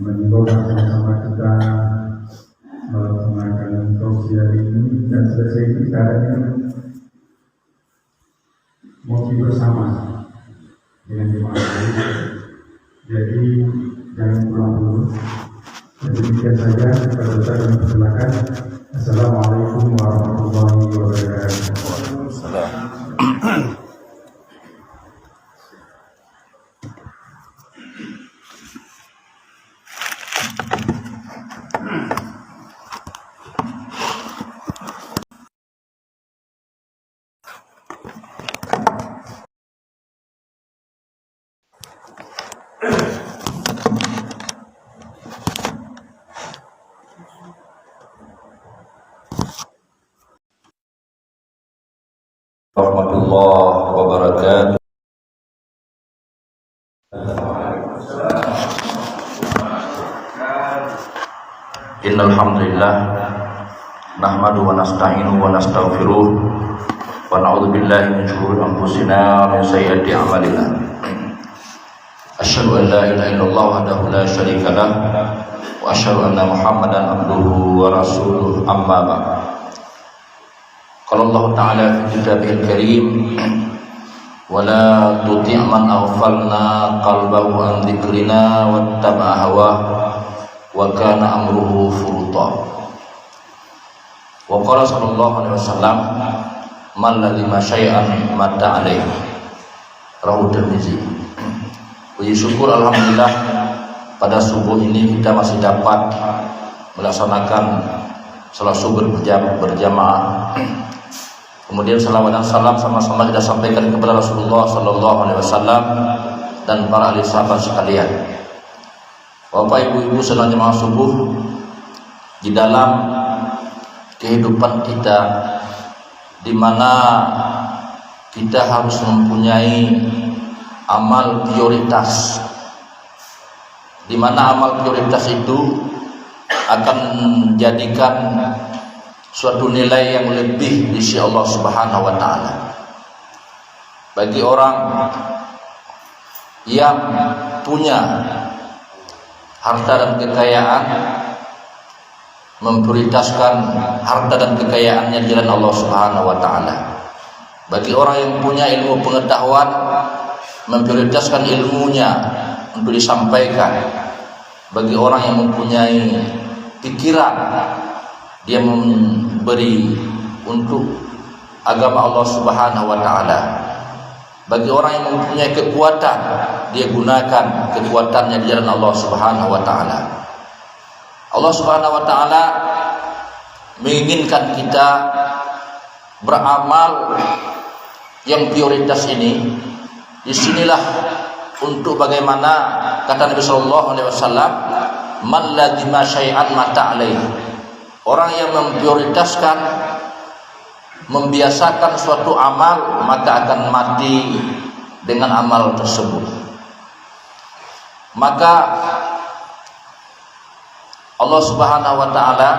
menyimpulkan sama-sama kita melaksanakan sosial ini dan selesai bicaranya ngopi bersama dengan jemaah. Jadi jangan pulang dulu. Jadi demikian saja pada saya dan persilakan. Assalamualaikum warahmatullahi wabarakatuh. Warahmatullahi wabarakatuh. Innal hamdalillah nahmadu wa nasta'inu wa nastaghfiruh wa na'udzu billahi min shururi anfusina wa min sayyiati a'malina. Asyhadu an la ilaha illallah wahdahu la syarika lah wa asyhadu anna Muhammadan abduhu wa rasuluh, amma ba'd. Qala Allah Ta'ala fi kitabihil karim wa la tuti' man aghfalna qalbahu an dzikrina wattaba'a hawahu wa kana amruhu furuta. Wa qala sallallahu alaihi wasallam man lazima syai'an mata alaihi. Rawahu Tirmizi. Puji syukur alhamdulillah pada subuh ini kita masih dapat melaksanakan salat subuh berjamaah. Kemudian salawat dan salam sama-sama kita sampaikan kepada Rasulullah sallallahu alaihi wasallam dan para ahli sahabat sekalian. Bapak ibu-ibu salat jemaah subuh, di dalam kehidupan kita di mana kita harus mempunyai amal prioritas, di mana amal prioritas itu akan menjadikan suatu nilai yang lebih di sisi Allah Subhanahu wa taala. Bagi orang yang punya harta dan kekayaan, memprioritaskan harta dan kekayaannya di jalan Allah Subhanahu wa taala. Bagi orang yang punya ilmu pengetahuan, memprioritaskan ilmunya untuk disampaikan. Bagi orang yang mempunyai pikiran, dia memberi untuk agama Allah Subhanahu wa taala. Bagi orang yang mempunyai kekuatan, dia gunakan kekuatannya di jalan Allah Subhanahu wa taala. Allah Subhanahu wa taala menginginkan kita beramal yang prioritas ini. Disinilah untuk bagaimana kata Nabi sallallahu alaihi wasallam, man lazima syai'an mata alaihi. Orang yang memprioritaskan, membiasakan suatu amal, maka akan mati dengan amal tersebut. Maka Allah Subhanahu wa taala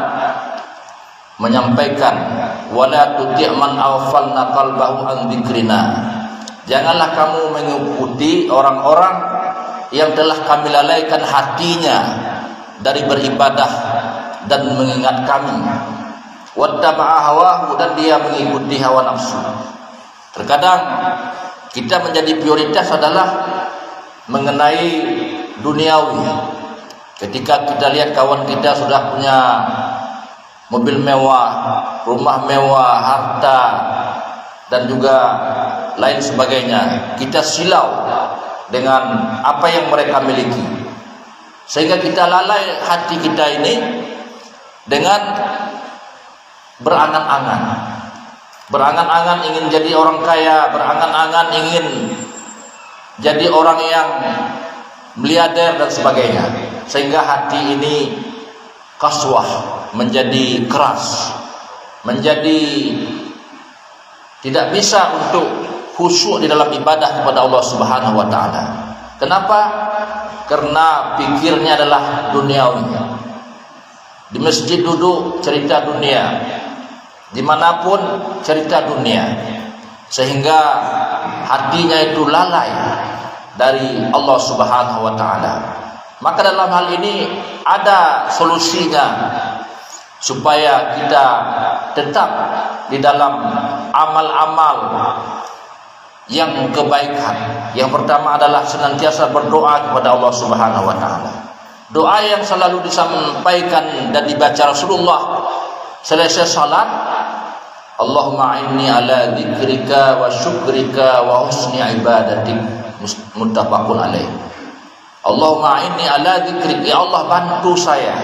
menyampaikan, wala tuti' man aghfalna qalbahu an dzikrina. Janganlah kamu mengikuti orang-orang yang telah kami lalaikan hatinya dari beribadah dan mengingat kami, wattaba'a hawahu, dan dia mengikuti hawa nafsu. Terkadang kita menjadi prioritas adalah mengenai duniawi. Ketika kita lihat kawan kita sudah punya mobil mewah, rumah mewah, harta dan juga lain sebagainya, kita silau dengan apa yang mereka miliki, sehingga kita lalai hati kita ini dengan berangan-angan ingin jadi orang kaya, berangan-angan ingin jadi orang yang miliarder dan sebagainya, sehingga hati ini kaswah, menjadi keras, menjadi tidak bisa untuk khusyuk di dalam ibadah kepada Allah Subhanahu wa taala. Kenapa? Karena pikirnya adalah duniawi. Di masjid duduk cerita dunia, dimanapun cerita dunia, sehingga hatinya itu lalai dari Allah Subhanahu wa taala. Maka dalam hal ini ada solusinya supaya kita tetap di dalam amal-amal yang kebaikan. Yang pertama adalah senantiasa berdoa kepada Allah Subhanahu wa taala. Doa yang selalu disampaikan dan dibaca Rasulullah selesai salat, Allahumma inni ala dzikrika wa syukrika wa husni ibadatik, muttafaqun alaih. Allahumma inni ala dzikrika, ya Allah bantu saya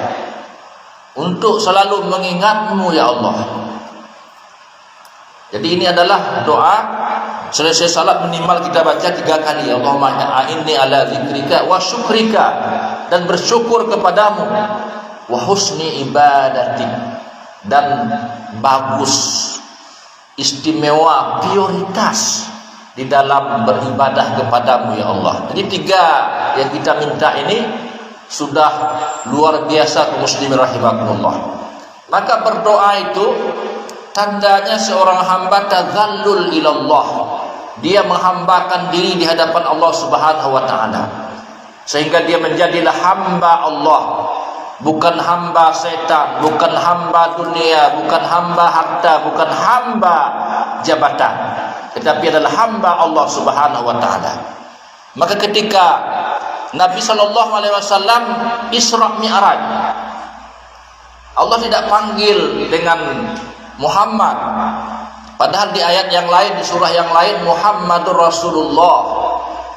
untuk selalu mengingatmu ya Allah. Jadi ini adalah doa selesai salat minimal kita baca 3 kali. Allahumma inni ala dzikrika wa syukrika, dan bersyukur kepadamu, wa husni ibadatik, dan bagus, istimewa, prioritas di dalam beribadah kepadamu ya Allah. Jadi 3 yang kita minta ini sudah luar biasa kaum muslimin rahimakumullah. Maka berdoa itu tandanya seorang hamba tadzallul ilallah. Dia menghambakan diri di hadapan Allah Subhanahu wa taala, sehingga dia menjadilah hamba Allah, bukan hamba setan, bukan hamba dunia, bukan hamba harta, bukan hamba jabatan, tetapi adalah hamba Allah Subhanahu wa taala. Maka ketika Nabi SAW Isra Mi'raj, Allah tidak panggil dengan Muhammad, padahal di ayat yang lain, di surah yang lain, Muhammadur Rasulullah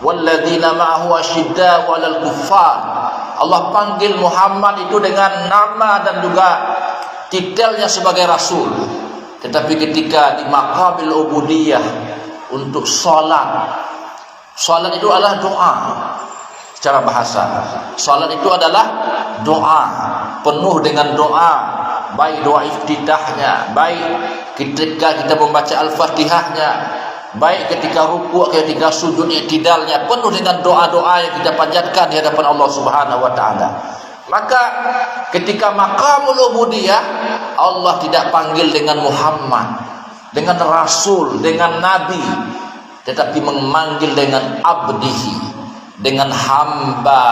walladzina ma'ahu asyidda'u 'alal kuffar. Allah panggil Muhammad itu dengan nama dan juga titelnya sebagai rasul. Tetapi ketika di maqamil ubudiyah untuk salat itu adalah doa. Secara bahasa, salat itu adalah doa, penuh dengan doa, baik doa iftitahnya, baik ketika kita membaca Al-Fatihahnya, baik ketika rukuk, ketika sujud i'tidalnya, penuh dengan doa-doa yang kita panjatkan di hadapan Allah Subhanahu wa taala. Maka ketika maqamul ubudiyah, Allah tidak panggil dengan Muhammad, dengan Rasul, dengan Nabi, tetapi memanggil dengan abdihi, dengan hamba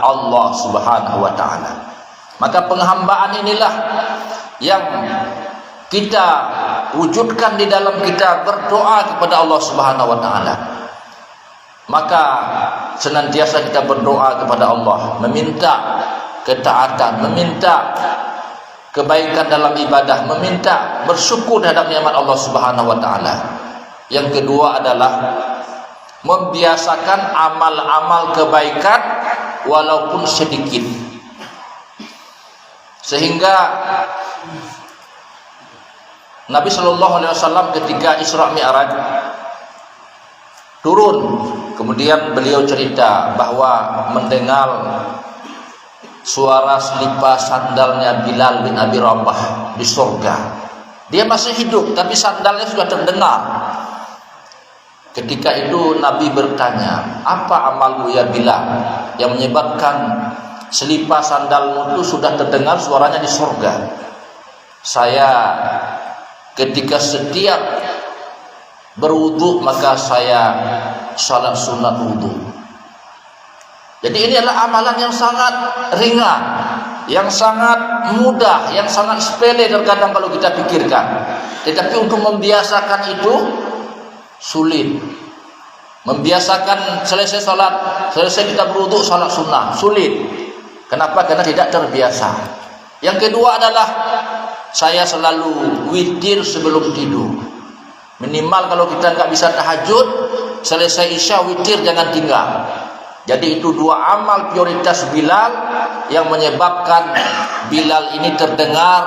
Allah Subhanahu wa taala. Maka penghambaan inilah yang kita wujudkan di dalam kita berdoa kepada Allah Subhanahu wa taala. Maka senantiasa kita berdoa kepada Allah, meminta ketaatan, meminta kebaikan dalam ibadah, meminta bersyukur terhadap nikmat Allah Subhanahu wa taala. Yang kedua adalah membiasakan amal-amal kebaikan walaupun sedikit, sehingga Nabi SAW ketika Isra Mi'raj turun, kemudian beliau cerita bahwa mendengar suara selipas sandalnya Bilal bin Abi Rabah di surga. Dia masih hidup tapi sandalnya sudah terdengar. Ketika itu Nabi bertanya, apa amalmu ya Bilal yang menyebabkan selipas sandalmu itu sudah terdengar suaranya di surga? Saya ketika setiap berwudu maka saya salat sunat wudu. Jadi ini adalah amalan yang sangat ringan, yang sangat mudah, yang sangat sepele terkadang kalau kita pikirkan. Tetapi untuk membiasakan itu sulit. Membiasakan selesai salat, selesai kita berwudu salat sunnah, sulit. Kenapa? Karena tidak terbiasa. Yang kedua adalah saya selalu witir sebelum tidur. Minimal kalau kita nggak bisa tahajud, selesai isya witir jangan tinggal. Jadi itu 2 amal prioritas Bilal yang menyebabkan Bilal ini terdengar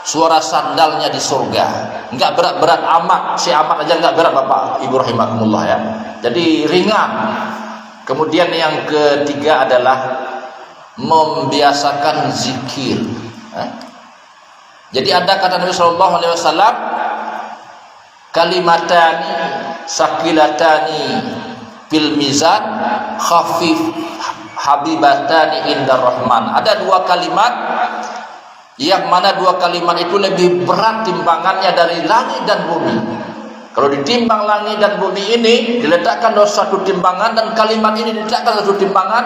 suara sandalnya di surga. Enggak berat-berat amat, si amat aja enggak berat Bapak Ibu rahimakumullah ya. Jadi ringan. Kemudian yang ketiga adalah membiasakan zikir. Jadi ada kata Nabi SAW, kalimatani sakilatani fil mizan khafif habibatani indar rahman. Ada 2 kalimat yang mana 2 kalimat itu lebih berat timbangannya dari langit dan bumi. Kalau ditimbang langit dan bumi ini, diletakkan dalam satu timbangan, dan kalimat ini diletakkan dalam satu timbangan,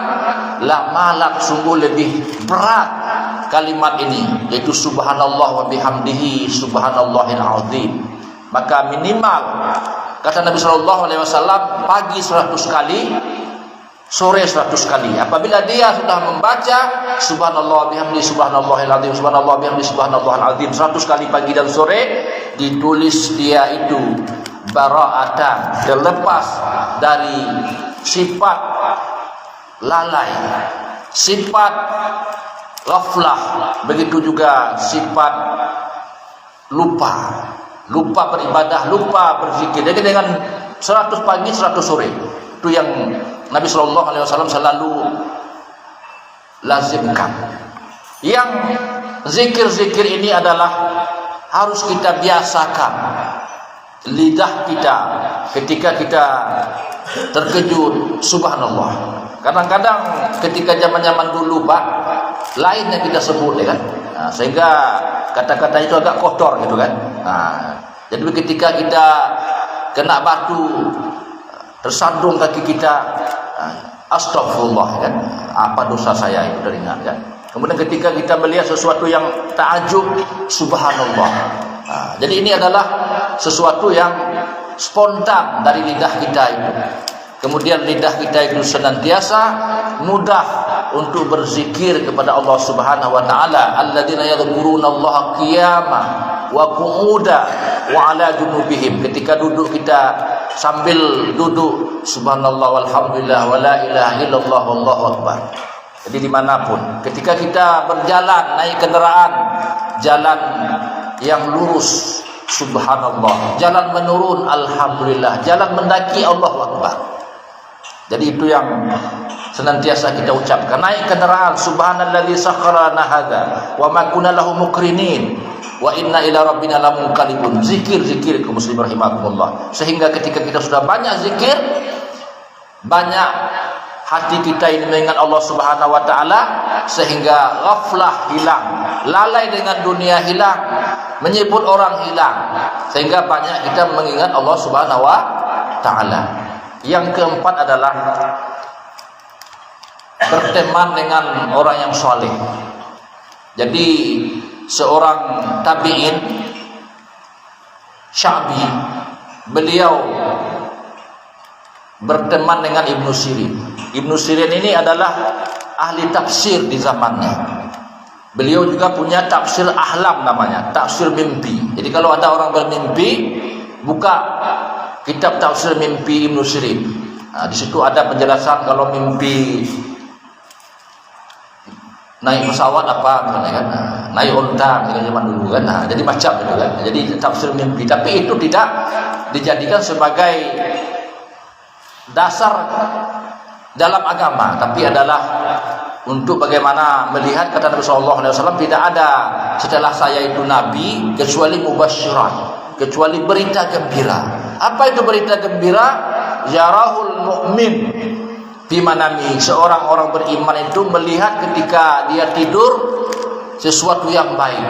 la malak, sungguh lebih berat kalimat ini, yaitu subhanallah wa bihamdihi subhanallahil azim. Maka minimal, kata Nabi SAW, pagi 100 kali, sore 100 kali. Apabila dia sudah membaca subhanallah bihamdi subhanallahil azim, subhanallah bihamdi subhanallahil azim 100 kali pagi dan sore, ditulis dia itu bara'atan, terlepas dari sifat lalai, sifat ghaflah, begitu juga sifat lupa beribadah, lupa berzikir. Jadi dengan 100 pagi 100 sore, itu yang Nabi SAW selalu lazimkan. Yang zikir-zikir ini adalah harus kita biasakan lidah kita ketika kita terkejut, subhanallah. Kadang-kadang ketika zaman-zaman dulu Pak, lain yang kita sebut ya kan, sehingga kata-kata itu agak kotor gitu kan. Jadi ketika kita kena batu, tersandung kaki kita, astagfirullah kan, apa dosa saya itu teringat kan. Kemudian ketika kita melihat sesuatu yang takjub, subhanallah. Jadi ini adalah sesuatu yang spontan dari lidah kita itu. Kemudian lidah kita itu senantiasa mudah untuk berzikir kepada Allah Subhanahu wa taala, alladzina yadhkurunallaha qiyaman wa qu'udan wa 'ala junubihim. Ketika duduk kita sambil duduk, subhanallah walhamdulillah wa la ilaha illallah wallahu akbar. Jadi dimanapun, ketika kita berjalan, naik kendaraan, jalan yang lurus, subhanallah, jalan menurun, alhamdulillah, jalan mendaki, Allahu akbar. Jadi itu yang senantiasa kita ucapkan. Naik kendaraan, subhanalladzi sakhkhara lana hadza wa ma kunna lahu muqrinin wa inna ila rabbina lamunqalibun. Zikir-zikir kaum muslimin rahimakumullah. Sehingga ketika kita sudah banyak zikir, banyak hati kita ini mengingat Allah Subhanahu wa taala, sehingga ghaflah hilang, lalai dengan dunia hilang, menyebut orang hilang, sehingga banyak kita mengingat Allah Subhanahu wa taala. Yang keempat adalah berteman dengan orang yang saleh. Jadi seorang tabi'in, Sya'bi, beliau berteman dengan Ibnu Sirin. Ibnu Sirin ini adalah ahli tafsir di zamannya. Beliau juga punya tafsir ahlam namanya, tafsir mimpi. Jadi kalau ada orang bermimpi, buka kitab tafsir mimpi Ibnu Sirin. Di situ ada penjelasan kalau mimpi naik pesawat apa misalnya kan, naik unta misalnya zaman dulu kan. Jadi macam itu kan. Jadi tafsir mimpi, tapi itu tidak dijadikan sebagai dasar dalam agama, tapi adalah untuk bagaimana melihat, kata Nabi SAW, tidak ada setelah saya itu nabi kecuali mubasyiran, kecuali berita gembira. Apa itu berita gembira? Yarahul mu'min bimanami. Seorang orang beriman itu melihat ketika dia tidur sesuatu yang baik.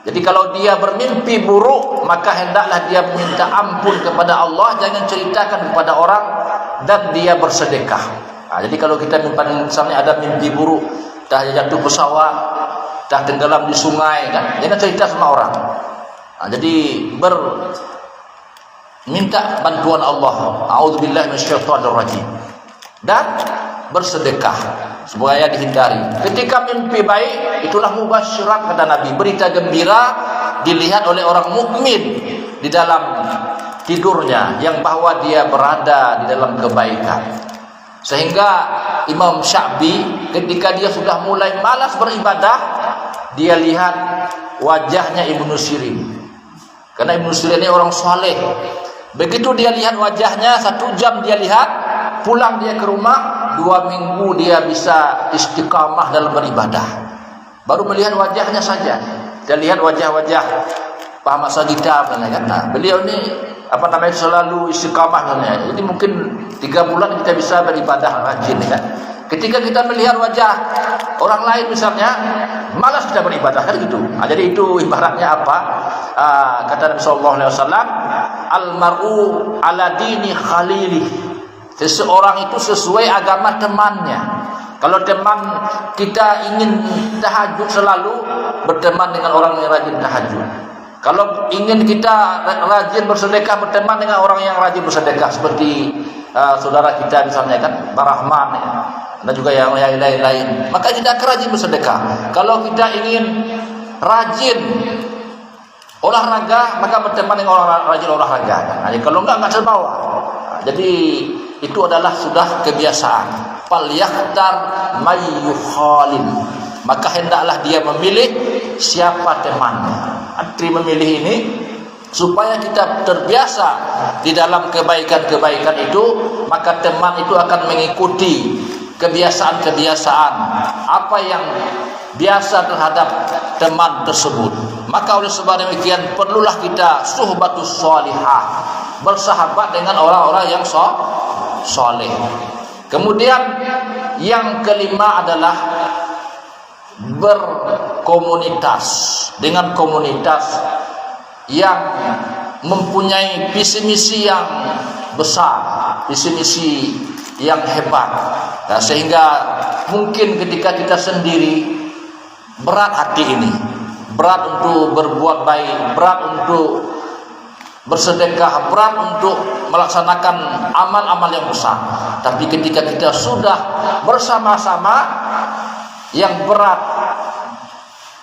Jadi kalau dia bermimpi buruk, maka hendaklah dia minta ampun kepada Allah, jangan ceritakan kepada orang, dan dia bersedekah. Jadi kalau kita misalnya ada mimpi buruk, dah jatuh pesawat, dah tenggelam di sungai kan, jangan cerita sama orang. Jadi minta bantuan Allah, a'udzubillahi minasyaitonirrajim, dan bersedekah supaya dihindari. Ketika mimpi baik, itulah mubasyirat, kata Nabi, berita gembira dilihat oleh orang mukmin di dalam tidurnya, yang bahwa dia berada di dalam kebaikan. Sehingga Imam Sya'bi ketika dia sudah mulai malas beribadah, dia lihat wajahnya Ibnu Sirin. Karena Ibnu Sirin ini orang saleh. Begitu dia lihat wajahnya, 1 jam dia lihat, pulang dia ke rumah, 2 minggu dia bisa istiqamah dalam beribadah. Baru melihat wajahnya saja, dia lihat wajah-wajah Pak Ahmad Sagita kan. Beliau ini selalu istiqamah kan. Jadi mungkin 3 bulan kita bisa beribadah rajin kan. Ketika kita melihat wajah orang lain misalnya, malas kita beribadah kan gitu. Jadi itu ibaratnya apa? kata Nabi sallallahu alaihi wasallam, al-mar'u ala dini khalilih. Seseorang itu sesuai agama temannya. Kalau teman kita ingin tahajud selalu, berteman dengan orang yang rajin tahajud. Kalau ingin kita rajin bersedekah, berteman dengan orang yang rajin bersedekah, seperti saudara kita misalnya kan, Pak Rahman ya, dan juga yang lain-lain. Maka kita akan rajin bersedekah. Kalau kita ingin rajin olahraga, maka berteman dengan orang rajin olahraga. Jadi kalau enggak terbawa. Jadi itu adalah sudah kebiasaan. Fal yakhtar may yukhalil. Maka hendaklah dia memilih siapa temannya. Arti memilih ini supaya kita terbiasa di dalam kebaikan-kebaikan itu, maka teman itu akan mengikuti kebiasaan-kebiasaan apa yang biasa terhadap teman tersebut. Maka oleh sebab demikian perlulah kita suhbatus sholihah, bersahabat dengan orang-orang yang soleh. Kemudian yang kelima adalah berkomunitas dengan komunitas yang mempunyai visi misi yang besar, visi misi yang hebat. Nah, sehingga mungkin ketika kita sendiri berat hati ini, berat untuk berbuat baik, berat untuk bersedekah, berat untuk melaksanakan amal-amal yang besar. Tapi ketika kita sudah bersama-sama, yang berat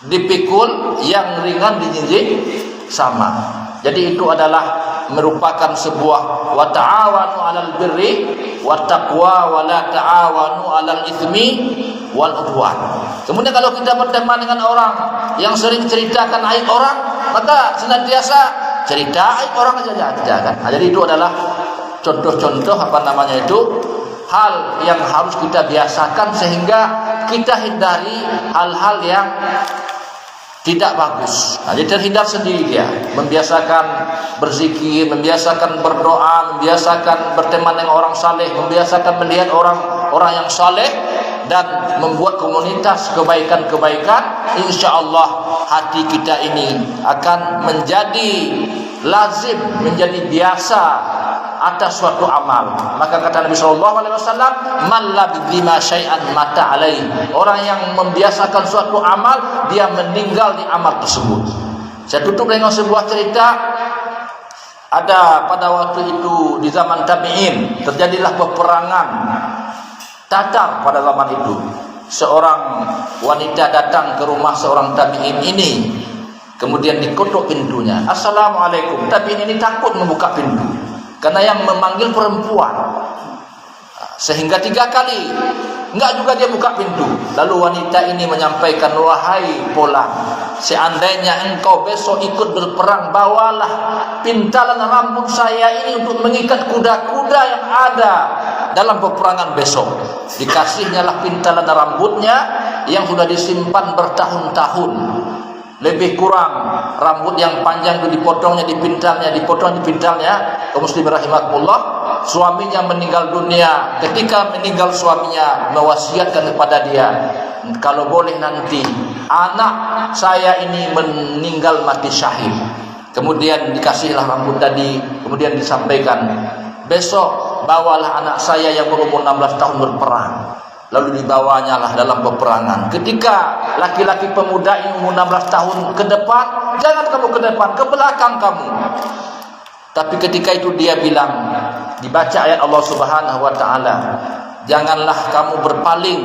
dipikul, yang ringan dijinjing sama. Jadi itu adalah merupakan sebuah wa ta'awanu 'alal birri wat taqwa wa la ta'awanu 'alal itsmi wal udwan. Kemudian kalau kita berteman dengan orang yang sering ceritakan aib orang, maka senantiasa cerita aib orang saja kan. Nah, jadi itu adalah contoh-contoh hal yang harus kita biasakan sehingga kita hindari hal-hal yang tidak bagus. Nah, jadi terhindar sendiri dia, membiasakan berzikir, membiasakan berdoa, membiasakan berteman dengan orang saleh, membiasakan melihat orang yang saleh dan membuat komunitas kebaikan-kebaikan. Insyaallah hati kita ini akan menjadi lazim, menjadi biasa atas suatu amal. Maka kata Nabi sallallahu alaihi wasallam, man labima syai'an mata alaihi. Orang yang membiasakan suatu amal, dia meninggal di amal tersebut. Saya tutup dengan sebuah cerita. Ada pada waktu itu di zaman tabi'in terjadilah peperangan Tatar pada zaman itu. Seorang wanita datang ke rumah seorang tabi'in ini, kemudian diketuk pintunya. Assalamualaikum. Tabi'in ini takut membuka pintu karena yang memanggil perempuan, sehingga 3 kali enggak juga dia buka pintu. Lalu wanita ini menyampaikan, wahai Polan, seandainya engkau besok ikut berperang, bawalah pintalan rambut saya ini untuk mengikat kuda-kuda yang ada dalam peperangan besok. Dikasihnya lah pintalan rambutnya yang sudah disimpan bertahun-tahun. Lebih kurang rambut yang panjang itu dipotong di pintalnya. Kaum muslimin rahimakumullah, suaminya meninggal dunia. Ketika meninggal suaminya mewasiatkan kepada dia, kalau boleh nanti anak saya ini meninggal mati syahid. Kemudian dikasihlah rambut tadi, kemudian disampaikan, besok bawalah anak saya yang berumur 16 tahun berperang. Lalu dibawanya lah dalam peperangan. Ketika laki-laki pemuda ini umur 16 tahun ke depan, jangan kamu ke depan, ke belakang kamu. Tapi ketika itu dia bilang, dibaca ayat Allah Subhanahu wa taala, janganlah kamu berpaling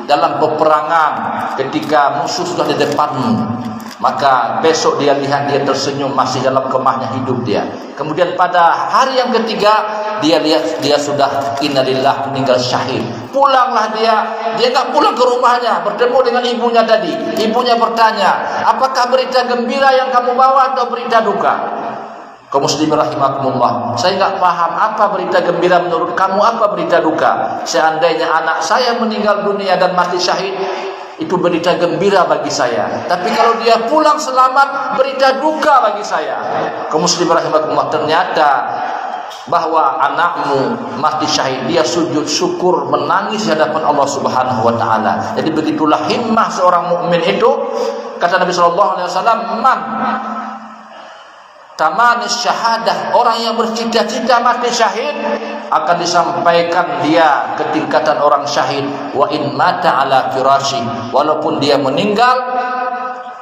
dalam peperangan ketika musuh sudah di depanmu. Maka besok dia lihat dia tersenyum masih dalam kemahnya hidup dia. Kemudian pada hari yang ketiga dia lihat dia sudah innalillah meninggal syahid. Pulanglah dia enggak pulang ke rumahnya, bertemu dengan ibunya tadi. Ibunya bertanya, apakah berita gembira yang kamu bawa atau berita duka? Kaum muslimin rahimakumullah, saya enggak paham apa berita gembira menurut kamu, apa berita duka. Seandainya anak saya meninggal dunia dan mati syahid, itu berita gembira bagi saya. Tapi kalau dia pulang selamat, berita duka bagi saya. Kaum muslimin rahimakumullah, ternyata bahwa anakmu mati syahid, dia sujud syukur, menangis di hadapan Allah Subhanahu wa taala. Jadi begitulah himmah seorang mukmin itu. Kata Nabi sallallahu alaihi wasallam, man tamanis syahadah, orang yang bercita-cita mati syahid akan disampaikan dia ke tingkatan orang syahid. Wa in mata ala firashi, walaupun dia meninggal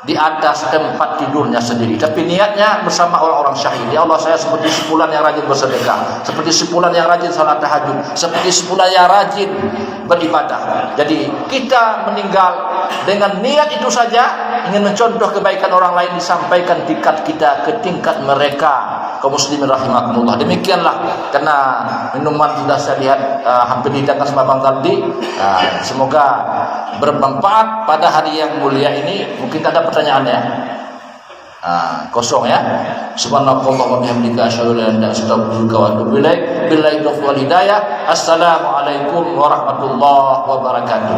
di atas tempat tidurnya sendiri, tapi niatnya bersama orang-orang syahid. Ya Allah, saya seperti sepulan yang rajin bersedekah, seperti sepulan yang rajin salat tahajud, seperti sepulan yang rajin beribadah. Jadi kita meninggal dengan niat itu saja, ingin mencontoh kebaikan orang lain, disampaikan tingkat kita ke tingkat mereka, kaum muslimin rahimakumullah. Demikianlah, karena minuman sudah saya lihat hampir dihidangkan sama Bang Tardi. Semoga bermanfaat pada hari yang mulia ini. Mungkin ada pertanyaannya? Kosong ya. Subhanallah wa bihamdika asyhadu an la ilaha illa anta astaghfiruka wa atubu ilaik. Billahi taufiq wal hidayah. Assalamualaikum warahmatullahi wabarakatuh.